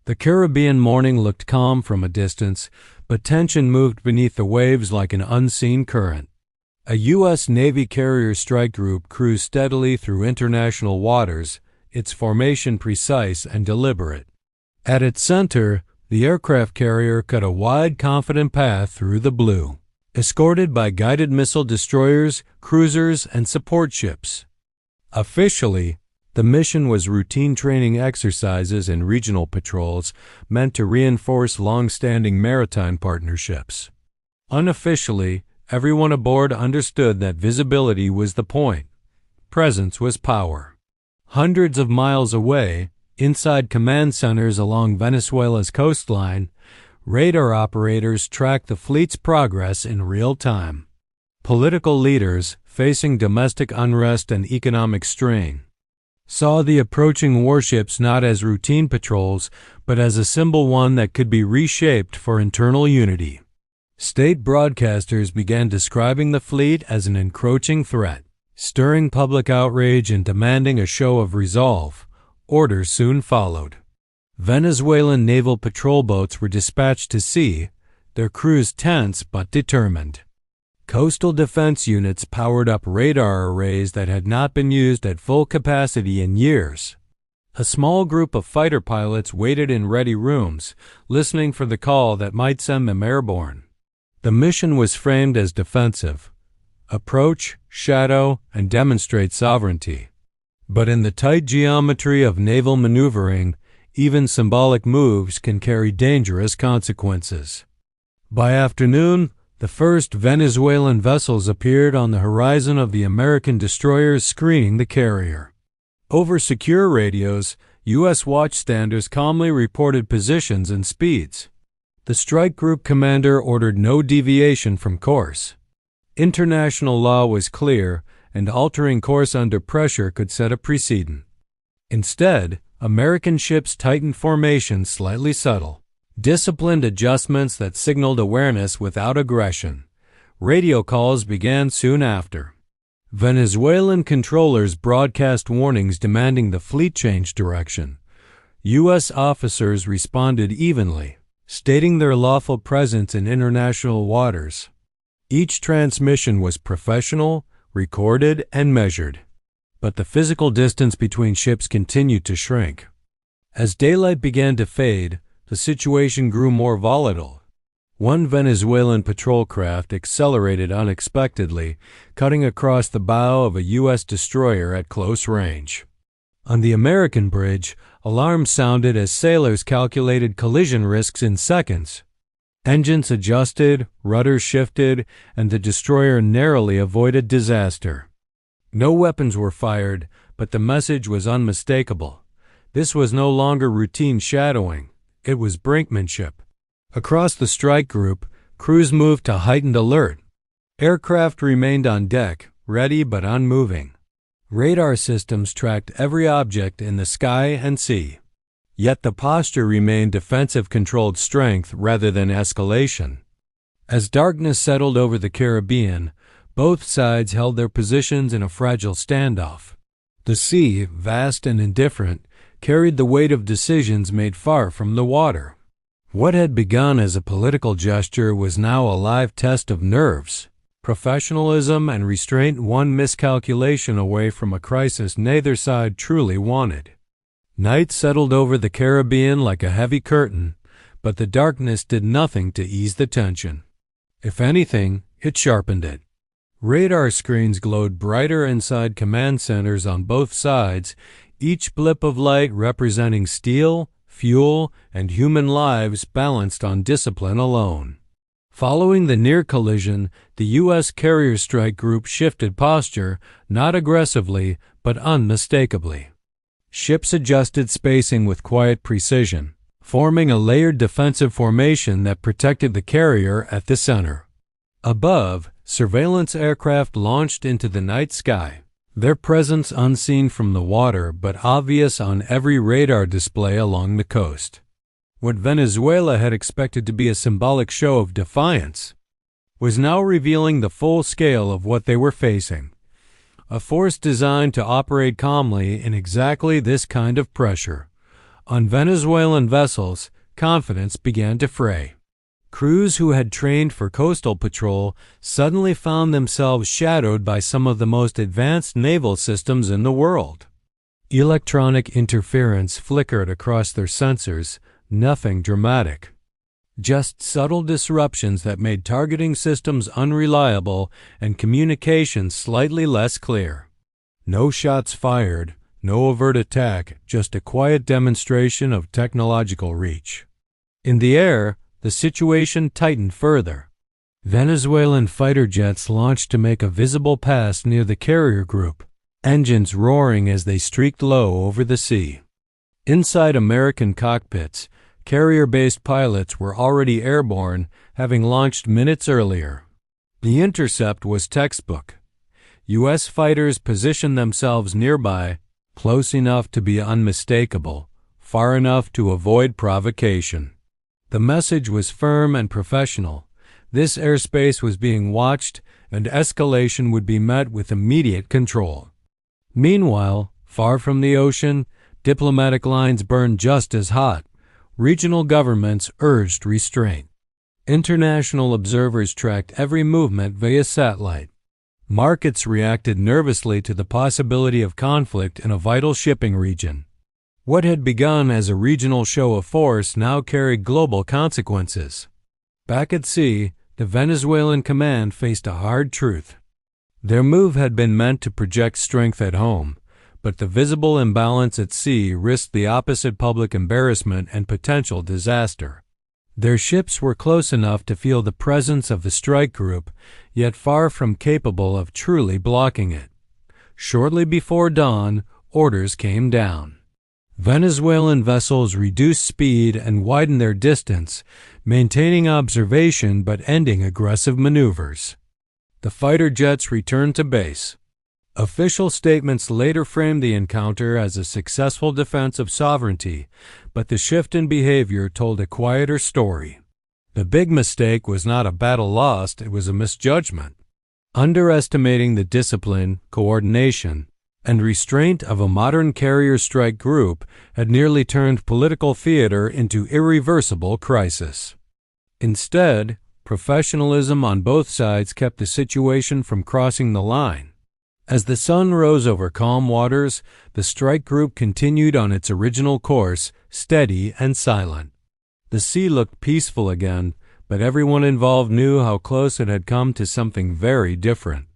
The Caribbean morning looked calm from a distance, but tension moved beneath the waves like an unseen current. A U.S. Navy carrier strike group cruised steadily through international waters, its formation precise and deliberate. At its center, the aircraft carrier cut a wide, confident path through the blue, escorted by guided missile destroyers, cruisers, and support ships. Officially, the mission was routine training exercises and regional patrols meant to reinforce long-standing maritime partnerships. Unofficially, everyone aboard understood that visibility was the point. Presence was power. Hundreds of miles away, inside command centers along Venezuela's coastline, radar operators tracked the fleet's progress in real time. Political leaders, facing domestic unrest and economic strain, saw the approaching warships not as routine patrols, but as a symbol one that could be reshaped for internal unity. State broadcasters began describing the fleet as an encroaching threat, stirring public outrage and demanding a show of resolve. Orders soon followed. Venezuelan naval patrol boats were dispatched to sea, their crews tense but determined. Coastal defense units powered up radar arrays that had not been used at full capacity in years. A small group of fighter pilots waited in ready rooms, listening for the call that might send them airborne. The mission was framed as defensive: approach, shadow, and demonstrate sovereignty. But in the tight geometry of naval maneuvering, even symbolic moves can carry dangerous consequences. By afternoon, the first Venezuelan vessels appeared on the horizon of the American destroyers screening the carrier. Over secure radios, U.S. watchstanders calmly reported positions and speeds. The strike group commander ordered no deviation from course. International law was clear, and altering course under pressure could set a precedent. Instead, American ships tightened formations slightly subtle, disciplined adjustments that signaled awareness without aggression. Radio calls began soon after. Venezuelan controllers broadcast warnings demanding the fleet change direction. U.S. officers responded evenly, stating their lawful presence in international waters. Each transmission was professional, recorded, and measured. But the physical distance between ships continued to shrink. As daylight began to fade, the situation grew more volatile. One Venezuelan patrol craft accelerated unexpectedly, cutting across the bow of a U.S. destroyer at close range. On the American bridge, alarms sounded as sailors calculated collision risks in seconds. Engines adjusted, rudders shifted, and the destroyer narrowly avoided disaster. No weapons were fired, but the message was unmistakable. This was no longer routine shadowing. It was brinkmanship. Across the strike group, crews moved to heightened alert. Aircraft remained on deck, ready but unmoving. Radar systems tracked every object in the sky and sea. Yet the posture remained defensive-controlled strength rather than escalation. As darkness settled over the Caribbean, both sides held their positions in a fragile standoff. The sea, vast and indifferent, carried the weight of decisions made far from the water. What had begun as a political gesture was now a live test of nerves, professionalism, and restraint, one miscalculation away from a crisis neither side truly wanted. Night settled over the Caribbean like a heavy curtain, but the darkness did nothing to ease the tension. If anything, it sharpened it. Radar screens glowed brighter inside command centers on both sides, each blip of light representing steel, fuel, and human lives balanced on discipline alone. Following the near collision, the U.S. carrier strike group shifted posture, not aggressively, but unmistakably. Ships adjusted spacing with quiet precision, forming a layered defensive formation that protected the carrier at the center. Above, surveillance aircraft launched into the night sky, their presence unseen from the water but obvious on every radar display along the coast. What Venezuela had expected to be a symbolic show of defiance was now revealing the full scale of what they were facing. A force designed to operate calmly in exactly this kind of pressure. On Venezuelan vessels, confidence began to fray. Crews who had trained for coastal patrol suddenly found themselves shadowed by some of the most advanced naval systems in the world. Electronic interference flickered across their sensors, nothing dramatic. Just subtle disruptions that made targeting systems unreliable and communication slightly less clear. No shots fired, no overt attack, just a quiet demonstration of technological reach. In the air, the situation tightened further. Venezuelan fighter jets launched to make a visible pass near the carrier group, engines roaring as they streaked low over the sea. Inside American cockpits, carrier-based pilots were already airborne, having launched minutes earlier. The intercept was textbook. U.S. fighters positioned themselves nearby, close enough to be unmistakable, far enough to avoid provocation. The message was firm and professional. This airspace was being watched, and escalation would be met with immediate control. Meanwhile, far from the ocean, diplomatic lines burned just as hot. Regional governments urged restraint. International observers tracked every movement via satellite. Markets reacted nervously to the possibility of conflict in a vital shipping region. What had begun as a regional show of force now carried global consequences. Back at sea, the Venezuelan command faced a hard truth. Their move had been meant to project strength at home, but the visible imbalance at sea risked the opposite public embarrassment and potential disaster. Their ships were close enough to feel the presence of the strike group, yet far from capable of truly blocking it. Shortly before dawn, orders came down. Venezuelan vessels reduced speed and widened their distance, maintaining observation but ending aggressive maneuvers. The fighter jets returned to base. Official statements later framed the encounter as a successful defense of sovereignty, but the shift in behavior told a quieter story. The big mistake was not a battle lost, it was a misjudgment. Underestimating the discipline, coordination, and restraint of a modern carrier strike group had nearly turned political theater into irreversible crisis. Instead, professionalism on both sides kept the situation from crossing the line. As the sun rose over calm waters, the strike group continued on its original course, steady and silent. The sea looked peaceful again, but everyone involved knew how close it had come to something very different.